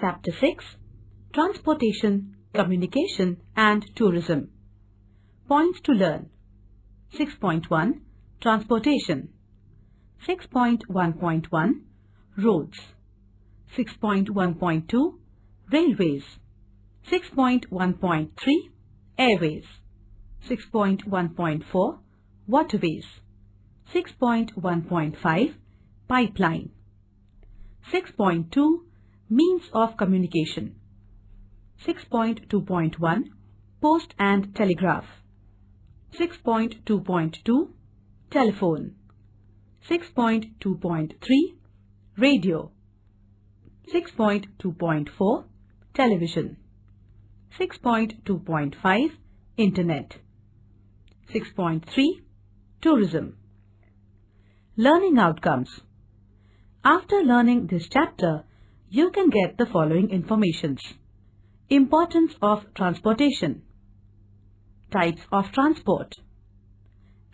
Chapter 6 Transportation, Communication and Tourism. Points to learn. 6.1 Transportation. 6.1.1 Roads. 6.1.2 Railways. 6.1.3 Airways. 6.1.4 Waterways. 6.1.5 Pipeline. 6.2 Means of communication. 6.2.1 Post and Telegraph. 6.2.2 Telephone. 6.2.3 Radio. 6.2.4 Television. 6.2.5 Internet. 6.3 Tourism. Learning outcomes. After learning this chapter, you can get the following informations. Importance of transportation. Types of transport.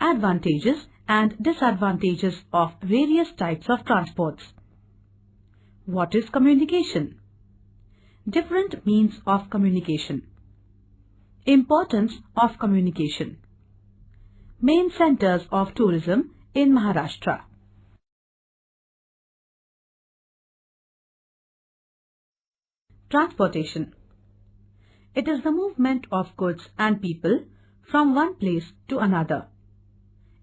Advantages and disadvantages of various types of transports. What is communication? Different means of communication. Importance of communication. Main centers of tourism in Maharashtra. Transportation. It is the movement of goods and people from one place to another.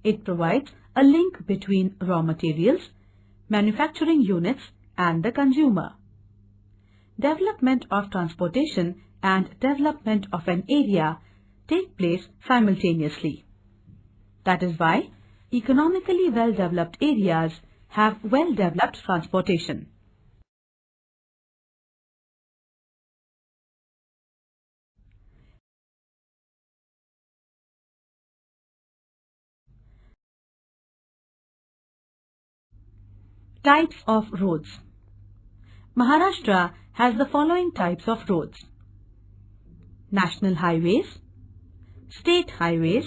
It provides a link between raw materials, manufacturing units and the consumer. Development of transportation and development of an area take place simultaneously. That is why economically well-developed areas have well-developed transportation. Types of roads. Maharashtra has the following types of roads: national highways, state highways,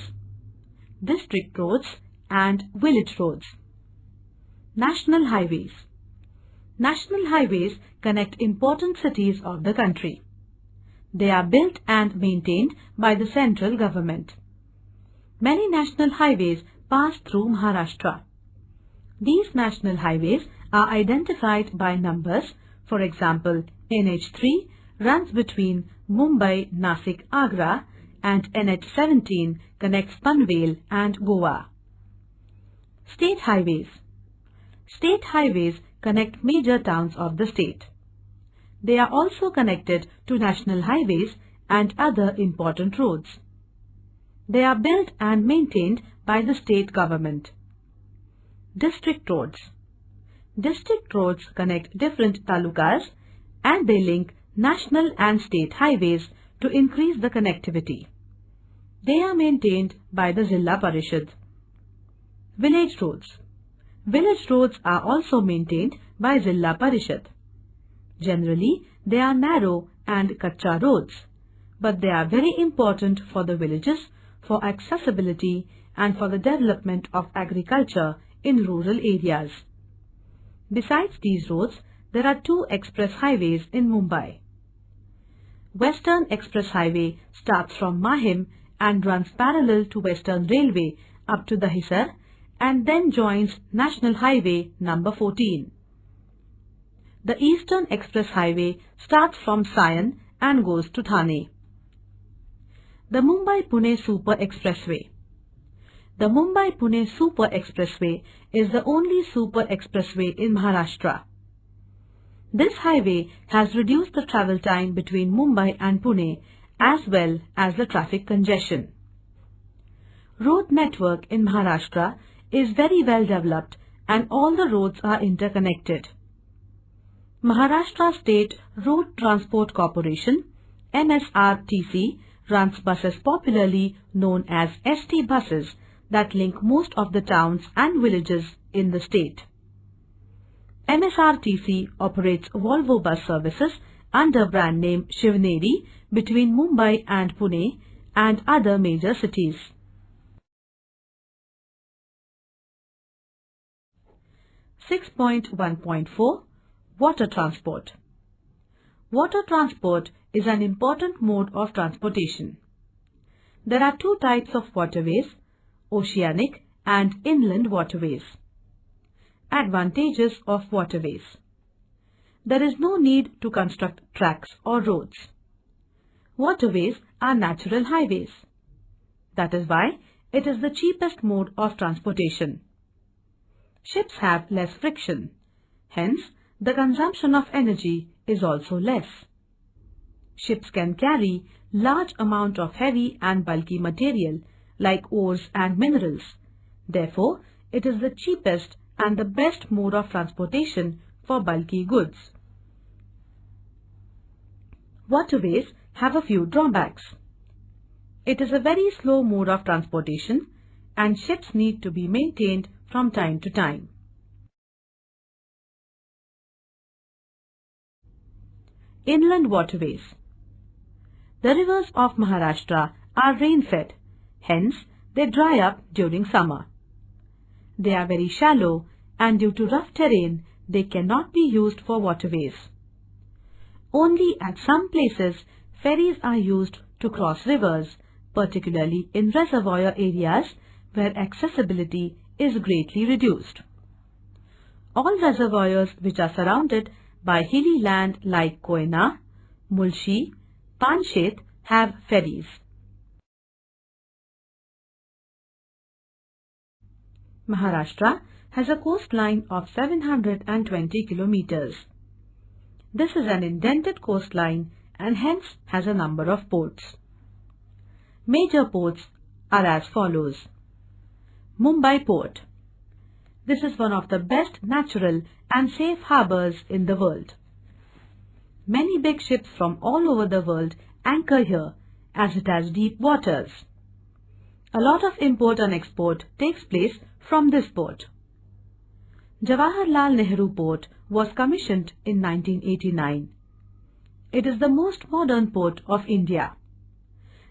district roads and village roads. National highways. National highways connect important cities of the country. They are built and maintained by the central government. Many national highways pass through Maharashtra. These national highways are identified by numbers. For example, NH3 runs between Mumbai, Nasik, Agra, and NH17 connects Panvel and Goa. State highways. State highways connect major towns of the state. They are also connected to national highways and other important roads. They are built and maintained by the state government. District roads. District roads connect different talukas and they link national and state highways to increase the connectivity. They are maintained by the Zilla Parishad. Village roads. Village roads are also maintained by Zilla Parishad. Generally, they are narrow and kacha roads, but they are very important for the villages, for accessibility and for the development of agriculture in rural areas. Besides these roads, there are two express highways in Mumbai. Western Express Highway starts from Mahim and runs parallel to Western Railway up to Dahisar and then joins National Highway number 14. The Eastern Express Highway starts from Sion and goes to Thane. The Mumbai-Pune Super Expressway. The Mumbai-Pune Super Expressway is the only super expressway in Maharashtra. This highway has reduced the travel time between Mumbai and Pune as well as the traffic congestion. Road network in Maharashtra is very well developed and all the roads are interconnected. Maharashtra State Road Transport Corporation (MSRTC) runs buses popularly known as ST buses that link most of the towns and villages in the state. MSRTC operates Volvo bus services under brand name Shivneri between Mumbai and Pune and other major cities. 6.1.4 Water transport. Water transport is an important mode of transportation. There are two types of waterways, oceanic and inland waterways. Advantages of waterways. There is no need to construct tracks or roads. Waterways are natural highways. That is why it is the cheapest mode of transportation. Ships have less friction. Hence, the consumption of energy is also less. Ships can carry large amount of heavy and bulky material like ores and minerals. Therefore, it is the cheapest and the best mode of transportation for bulky goods. Waterways have a few drawbacks. It is a very slow mode of transportation and ships need to be maintained from time to time. Inland waterways. The rivers of Maharashtra are rain-fed, hence they dry up during summer. They are very shallow and due to rough terrain, they cannot be used for waterways. Only at some places, ferries are used to cross rivers, particularly in reservoir areas where accessibility is greatly reduced. All reservoirs which are surrounded by hilly land like Koyna, Mulshi, Panshet have ferries. Maharashtra has a coastline of 720 kilometers. This is an indented coastline and hence has a number of ports. Major ports are as follows. Mumbai Port. This is one of the best natural and safe harbours in the world. Many big ships from all over the world anchor here as it has deep waters. A lot of import and export takes place from this port. Jawaharlal Nehru Port was commissioned in 1989. It is the most modern port of India.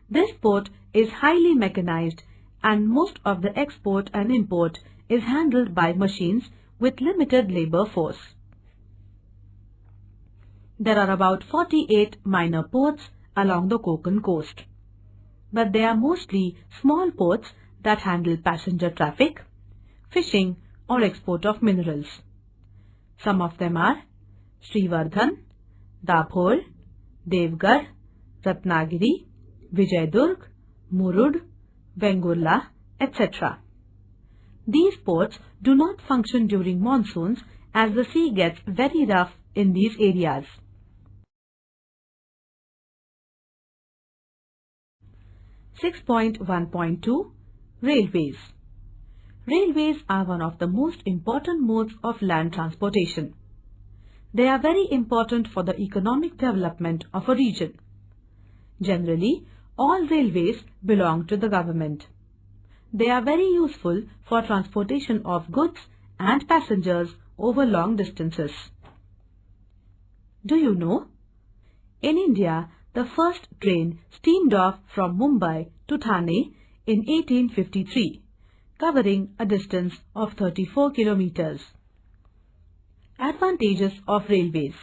This port is highly mechanized and most of the export and import is handled by machines with limited labor force. There are about 48 minor ports along the Konkan coast, but they are mostly small ports that handle passenger traffic, fishing or export of minerals. Some of them are Srivardhan, Dabhol, Devgarh, Ratnagiri, Vijaydurg, Murud, Vengurla, etc. These ports do not function during monsoons as the sea gets very rough in these areas. (6.1.2) Railways. Railways are one of the most important modes of land transportation. They are very important for the economic development of a region. Generally, all railways belong to the government. They are very useful for transportation of goods and passengers over long distances. Do you know? In India, the first train steamed off from Mumbai to Thane in 1853, covering a distance of 34 kilometers. Advantages of railways.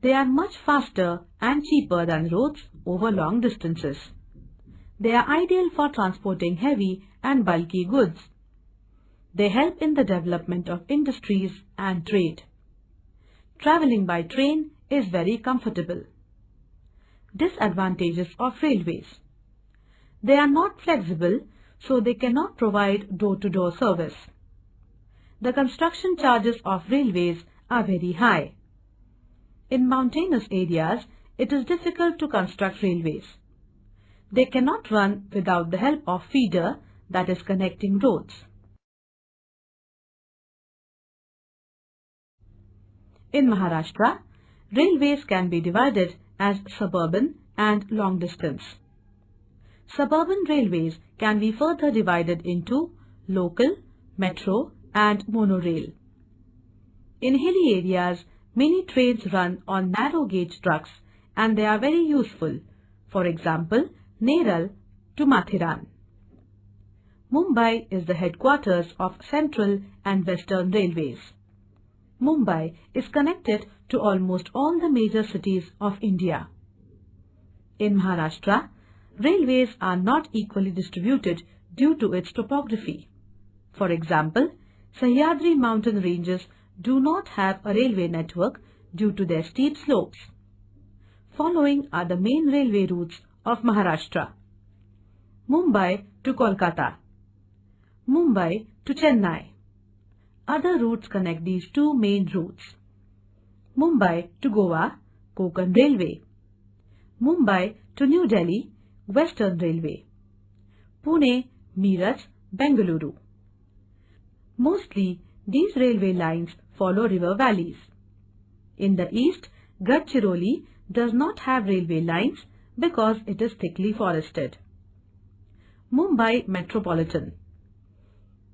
They are much faster and cheaper than roads over long distances. They are ideal for transporting heavy and bulky goods. They help in the development of industries and trade. Traveling by train is very comfortable. Disadvantages of railways. They are not flexible, so they cannot provide door-to-door service. The construction charges of railways are very high. In mountainous areas, it is difficult to construct railways. They cannot run without the help of feeder, that is connecting roads. In Maharashtra, railways can be divided as suburban and long distance. Suburban railways can be further divided into local, metro and monorail. In hilly areas, many trains run on narrow gauge trucks and they are very useful. For example, Neral to Mathiran. Mumbai is the headquarters of Central and Western Railways. Mumbai is connected to almost all the major cities of India. In Maharashtra, railways are not equally distributed due to its topography. For example, Sahyadri mountain ranges do not have a railway network due to their steep slopes. Following are the main railway routes of Maharashtra: Mumbai to Kolkata, Mumbai to Chennai. Other routes connect these two main routes: Mumbai to Goa, Konkan Railway; Mumbai to New Delhi, Western Railway; Pune, Meerut, Bengaluru. Mostly, these railway lines follow river valleys. In the east, Gadchiroli does not have railway lines because it is thickly forested. Mumbai Metropolitan.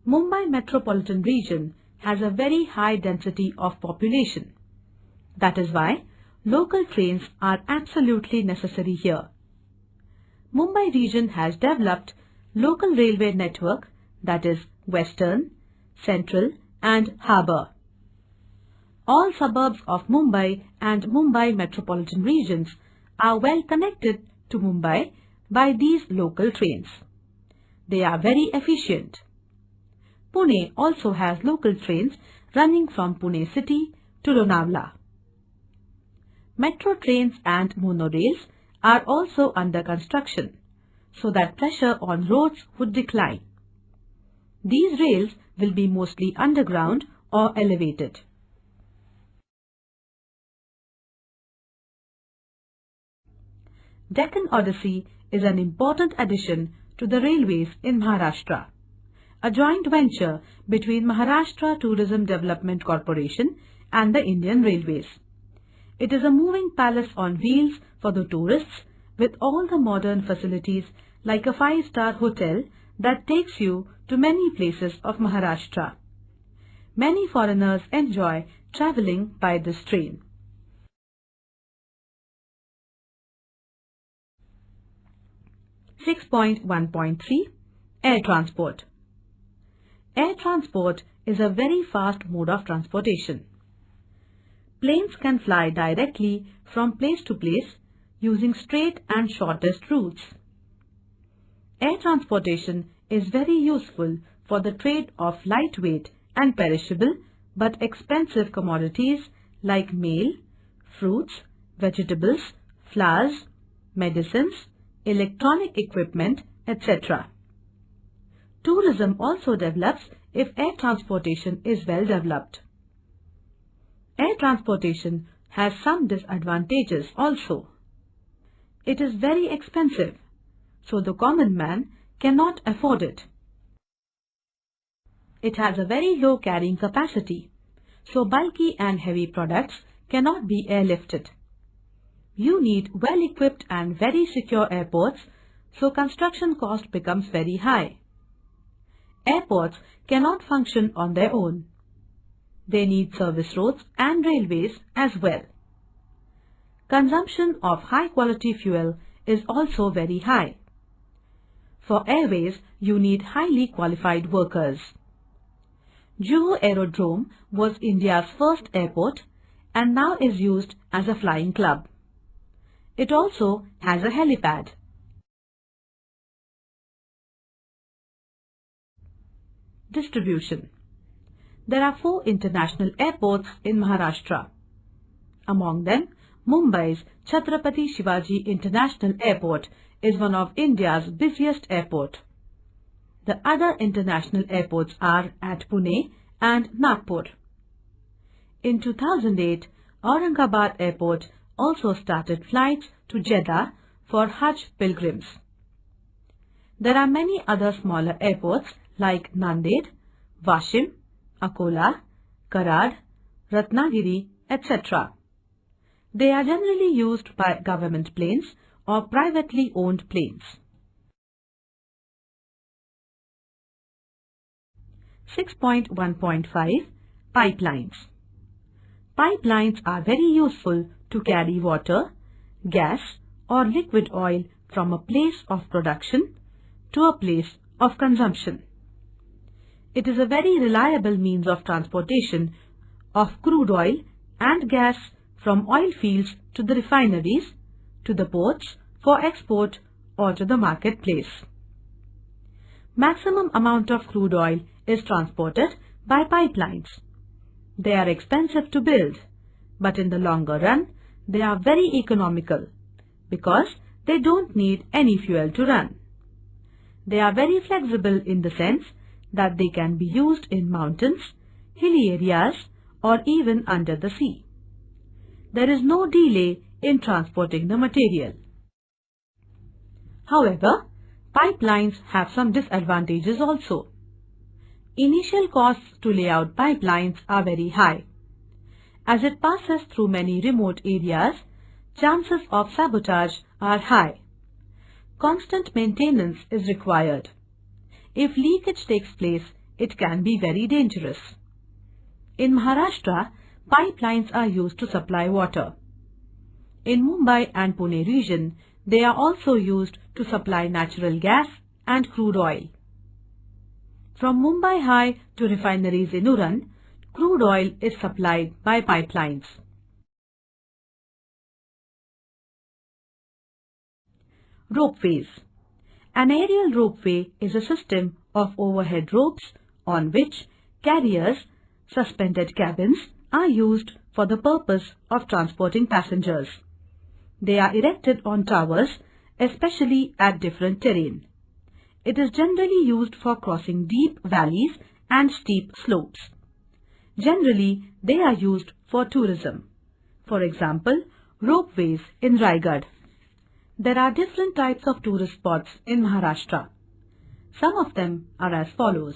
Mumbai Metropolitan region has a very high density of population. That is why local trains are absolutely necessary here. Mumbai region has developed local railway network, that is Western, Central and Harbour. All suburbs of Mumbai and Mumbai metropolitan regions are well connected to Mumbai by these local trains. They are very efficient. Pune also has local trains running from Pune city to Lonavala. Metro trains and monorails are also under construction, so that pressure on roads would decline. These rails will be mostly underground or elevated. Deccan Odyssey is an important addition to the railways in Maharashtra, a joint venture between Maharashtra Tourism Development Corporation and the Indian Railways. It is a moving palace on wheels for the tourists with all the modern facilities like a 5-star hotel that takes you to many places of Maharashtra. Many foreigners enjoy travelling by this train. (6.1.3) Air transport. Air transport is a very fast mode of transportation. Planes can fly directly from place to place using straight and shortest routes. Air transportation is very useful for the trade of lightweight and perishable but expensive commodities like mail, fruits, vegetables, flowers, medicines, electronic equipment, etc. Tourism also develops if air transportation is well developed. Air transportation has some disadvantages also. It is very expensive, so the common man cannot afford it. It has a very low carrying capacity, so bulky and heavy products cannot be airlifted. You need well-equipped and very secure airports, so construction cost becomes very high. Airports cannot function on their own. They need service roads and railways as well. Consumption of high-quality fuel is also very high. For airways, you need highly qualified workers. Juhu Aerodrome was India's first airport and now is used as a flying club. It also has a helipad. Distribution. There are 4 international airports in Maharashtra. Among them, Mumbai's Chhatrapati Shivaji International Airport is one of India's busiest airport. The other international airports are at Pune and Nagpur. In 2008, Aurangabad Airport also started flights to Jeddah for Hajj pilgrims. There are many other smaller airports like Nanded, Vashim, Akola, Karad, Ratnagiri, etc. They are generally used by government planes or privately owned planes. 6.1.5 Pipelines. Pipelines are very useful to carry water, gas or liquid oil from a place of production to a place of consumption. It is a very reliable means of transportation of crude oil and gas from oil fields to the refineries, to the ports for export or to the marketplace. Maximum amount of crude oil is transported by pipelines. They are expensive to build, but in the longer run, they are very economical because they don't need any fuel to run. They are very flexible in the sense that they can be used in mountains, hilly areas, or even under the sea. There is no delay in transporting the material. However, pipelines have some disadvantages also. Initial costs to lay out pipelines are very high. As it passes through many remote areas, chances of sabotage are high. Constant maintenance is required. If leakage takes place, it can be very dangerous. In Maharashtra, pipelines are used to supply water. In Mumbai and Pune region, they are also used to supply natural gas and crude oil. From Mumbai High to refineries in Uran, crude oil is supplied by pipelines. Ropeways. An aerial ropeway is a system of overhead ropes on which carriers, suspended cabins, are used for the purpose of transporting passengers. They are erected on towers, especially at different terrain. It is generally used for crossing deep valleys and steep slopes. Generally, they are used for tourism. For example, ropeways in Raigad. There are different types of tourist spots in Maharashtra. Some of them are as follows.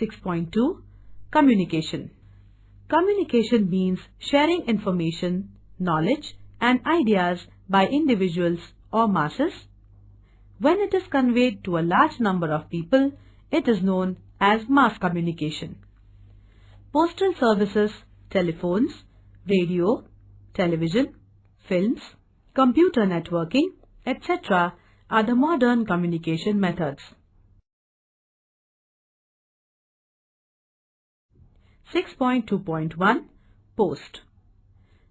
6.2 Communication. Communication means sharing information, knowledge, and ideas by individuals or masses. When it is conveyed to a large number of people, it is known as mass communication. Postal services, telephones, radio, television, films, computer networking, etc. are the modern communication methods. 6.2.1 Post.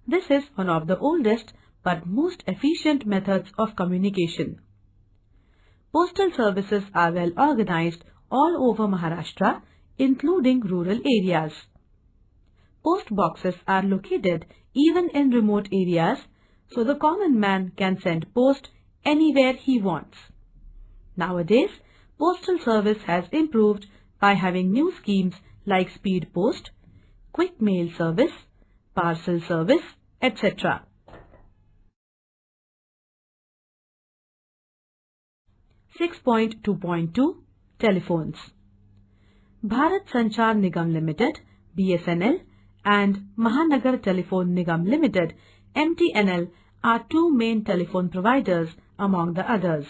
This is one of the oldest but most efficient methods of communication. Postal services are well organized all over Maharashtra, including rural areas. Post boxes are located even in remote areas, so the common man can send post anywhere he wants. Nowadays, postal service has improved by having new schemes like speed post, quick mail service, parcel service, etc. (6.2.2) Telephones. Bharat Sanchar Nigam Limited (BSNL) and Mahanagar Telephone Nigam Limited (MTNL) are two main telephone providers among the others.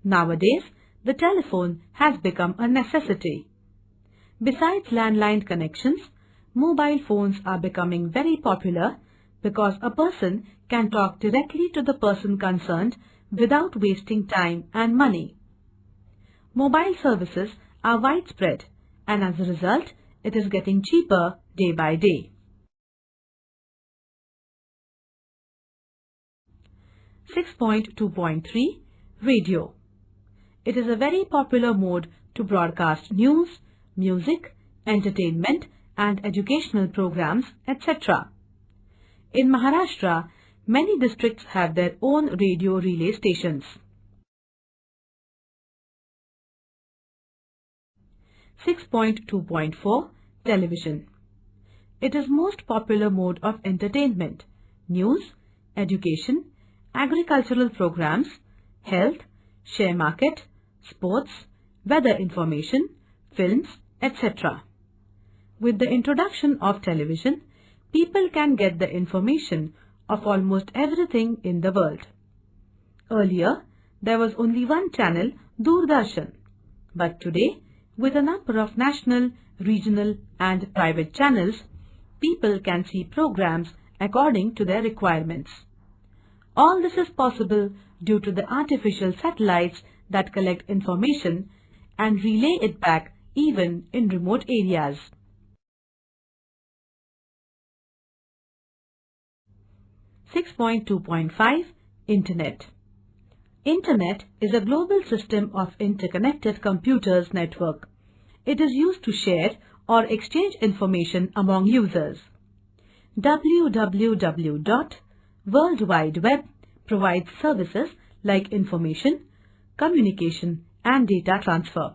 Nowadays, the telephone has become a necessity. Besides landline connections, mobile phones are becoming very popular because a person can talk directly to the person concerned without wasting time and money. Mobile services are widespread, and as a result, it is getting cheaper day by day. 6.2.3 Radio. It is a very popular mode to broadcast news, music, entertainment and educational programs, etc. In Maharashtra, many districts have their own radio relay stations. 6.2.4 Television. It is most popular mode of entertainment, news, education, agricultural programs, health, share market, sports, weather information, films, etc. With the introduction of television, people can get the information of almost everything in the world. Earlier, there was only one channel, Doordarshan, but today, with a number of national, regional and private channels, people can see programs according to their requirements. All this is possible due to the artificial satellites that collect information and relay it back even in remote areas. (6.2.5) Internet. Internet is a global system of interconnected computers network. It is used to share or exchange information among users. www. World Wide Web provides services like information, communication, and data transfer.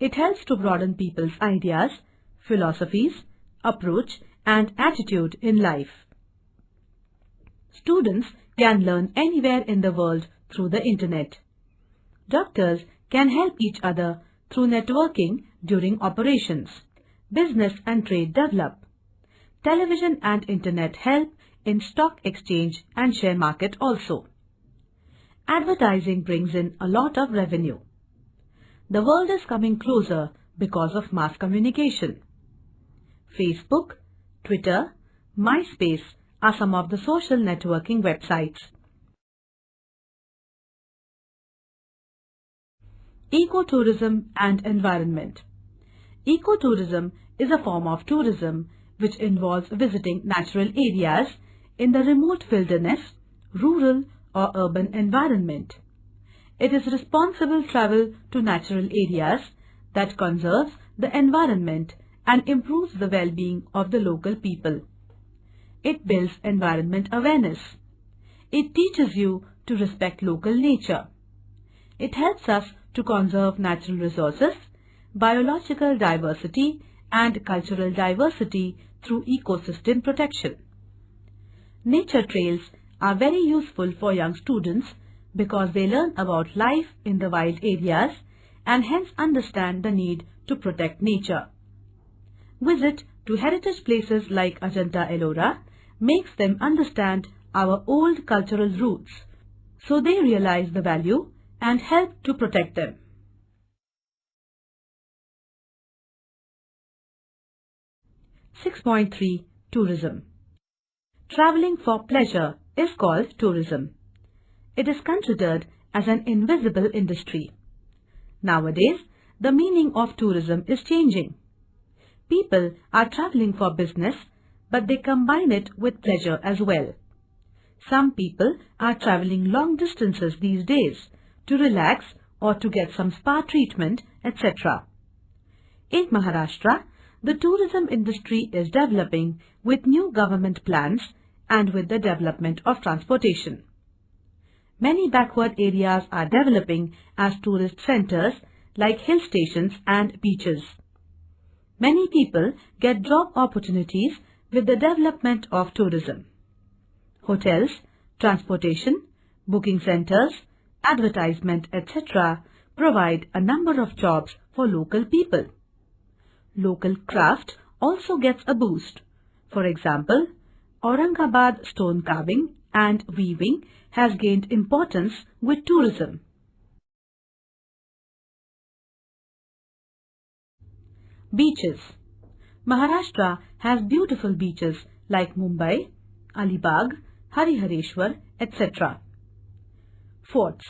It helps to broaden people's ideas, philosophies, approach, and attitude in life. Students can learn anywhere in the world through the Internet. Doctors can help each other through networking during operations. Business and trade develop. Television and Internet help in stock exchange and share market also. Advertising brings in a lot of revenue. The world is coming closer because of mass communication. Facebook, Twitter, MySpace are some of the social networking websites. Ecotourism and environment. Ecotourism is a form of tourism which involves visiting natural areas in the remote wilderness, rural or urban environment. It is responsible travel to natural areas that conserves the environment and improves the well-being of the local people. It builds environment awareness. It teaches you to respect local nature. It helps us to conserve natural resources, biological diversity, and cultural diversity through ecosystem protection. Nature trails are very useful for young students because they learn about life in the wild areas and hence understand the need to protect nature. Visit to heritage places like Ajanta-Ellora makes them understand our old cultural roots, so they realize the value and help to protect them. (6.3) Tourism. Traveling for pleasure is called tourism. It is considered as an invisible industry. Nowadays, the meaning of tourism is changing. People are traveling for business, but they combine it with pleasure as well. Some people are traveling long distances these days to relax or to get some spa treatment, etc. In Maharashtra, the tourism industry is developing with new government plans and with the development of transportation. Many backward areas are developing as tourist centers like hill stations and beaches. Many people get job opportunities with the development of tourism. Hotels, transportation, booking centers, advertisement, etc. provide a number of jobs for local people. Local craft also gets a boost. For example, Aurangabad stone carving and weaving has gained importance with tourism. Beaches. Maharashtra has beautiful beaches like Mumbai, Alibag, Harihareshwar, etc. Forts.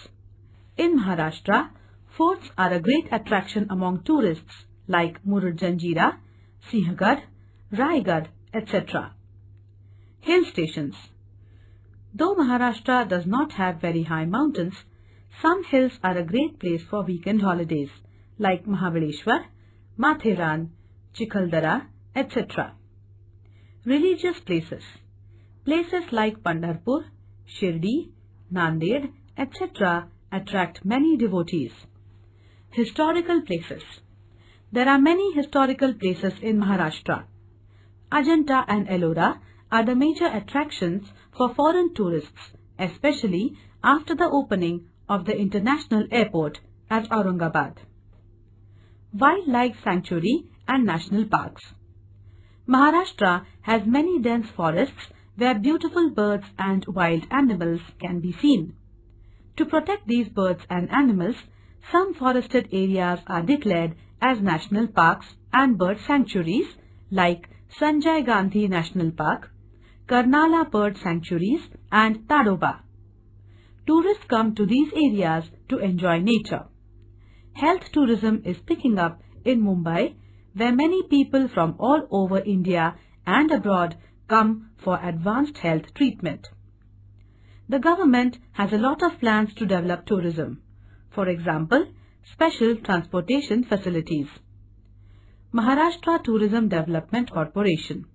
In Maharashtra, forts are a great attraction among tourists like Murud Janjira, Sinhgarh, Raigad, etc. Hill stations. Though Maharashtra does not have very high mountains, some hills are a great place for weekend holidays like Mahabaleshwar, Matheran, Chikaldara, etc. Religious places. Places like Pandharpur, Shirdi, Nanded, etc. attract many devotees. Historical places. There are many historical places in Maharashtra. Ajanta and Ellora are the major attractions for foreign tourists, especially after the opening of the international airport at Aurangabad. Wildlife sanctuary and national parks. Maharashtra has many dense forests where beautiful birds and wild animals can be seen. To protect these birds and animals, some forested areas are declared as national parks and bird sanctuaries like Sanjay Gandhi National Park, Karnala Bird Sanctuaries and Tadoba. Tourists come to these areas to enjoy nature. health tourism is picking up in Mumbai, where many people from all over India and abroad come for advanced health treatment. The government has a lot of plans to develop tourism. For example, special transportation facilities. Maharashtra Tourism Development Corporation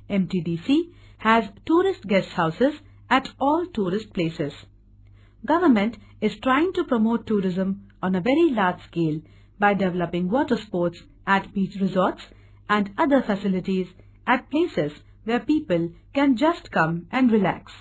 (MTDC) has tourist guest houses at all tourist places. Government is trying to promote tourism on a very large scale by developing water sports at beach resorts and other facilities at places where people can just come and relax.